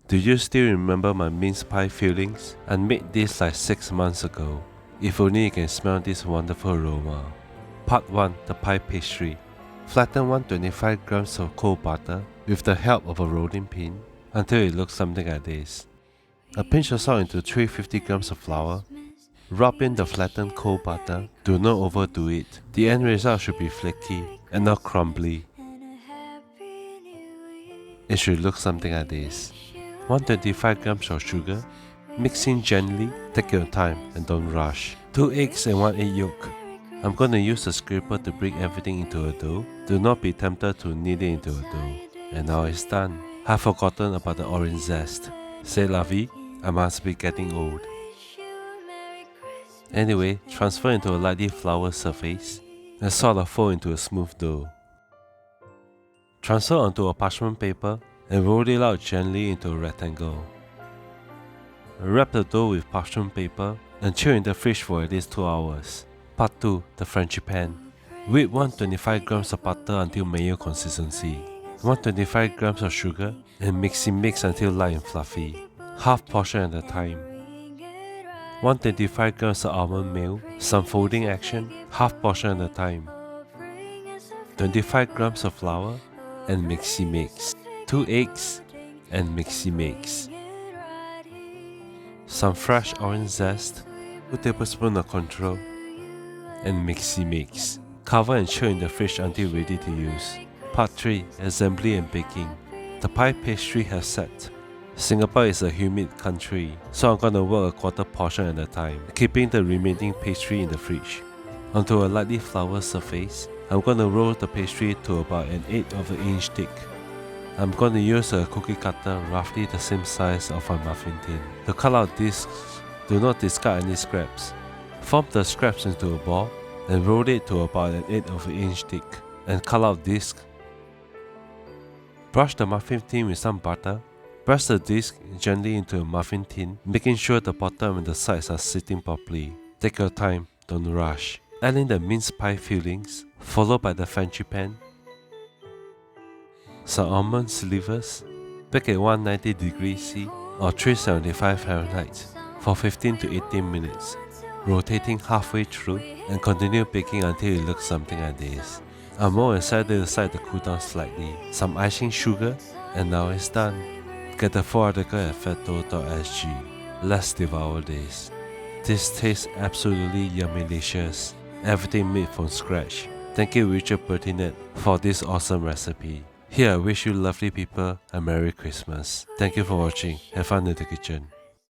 Do you still remember my mince pie feelings? I made this like 6 months ago. If only you can smell this wonderful aroma. Part 1. The pie pastry. Flatten 125 grams of cold butter with the help of a rolling pin until it looks something like this. A pinch of salt into 350 grams of flour. Rub in the flattened cold butter. Do not overdo it. The end result should be flaky and not crumbly. It should look something like this. 125 grams of sugar. Mix in gently, take your time and don't rush. 2 eggs and 1 egg yolk. I'm going to use a scraper to break everything into a dough. Do not be tempted to knead it into a dough. And now it's done. I've forgotten about the orange zest. C'est la vie, I must be getting old. Anyway, transfer into a lightly floured surface and sort of fold into a smooth dough. Transfer onto a parchment paper and roll it out gently into a rectangle. Wrap the dough with parchment paper and chill in the fridge for at least 2 hours. Part 2. The Frangipane. Whip 125 grams of butter until mayo consistency. 125 grams of sugar and mix until light and fluffy. Half portion at a time. 125 grams of almond meal, some folding action, half portion at a time. 25 grams of flour and mix. 2 eggs and mix. Some fresh orange zest, 2 tablespoons of control, and mix. Cover and chill in the fridge until ready to use. Part 3. Assembly and baking. The pie pastry has set. Singapore is a humid country, so I'm gonna work a quarter portion at a time, keeping the remaining pastry in the fridge. Onto a lightly floured surface, I'm gonna roll the pastry to about 1/8 of an inch thick. I'm going to use a cookie cutter roughly the same size of a muffin tin. To cut out discs, do not discard any scraps. Form the scraps into a ball and roll it to about 1/8 of an inch thick and cut out discs. Brush the muffin tin with some butter. Press the disc gently into a muffin tin, making sure the bottom and the sides are sitting properly. Take your time, don't rush. Add in the mince pie fillings, followed by the Frangipane. Some almond slivers. Bake at 190 degrees C or 375 Fahrenheit for 15 to 18 minutes, rotating halfway through and continue baking until it looks something like this. I'm more excited to side to cool down slightly. Some icing sugar, and now it's done. Get the full article at fatdo.sg. Let's devour this. This tastes absolutely yummylicious. Everything made from scratch. Thank you Richard Bertinet for this awesome recipe. Here I wish you lovely people a Merry Christmas. Thank you for watching. Have fun in the kitchen.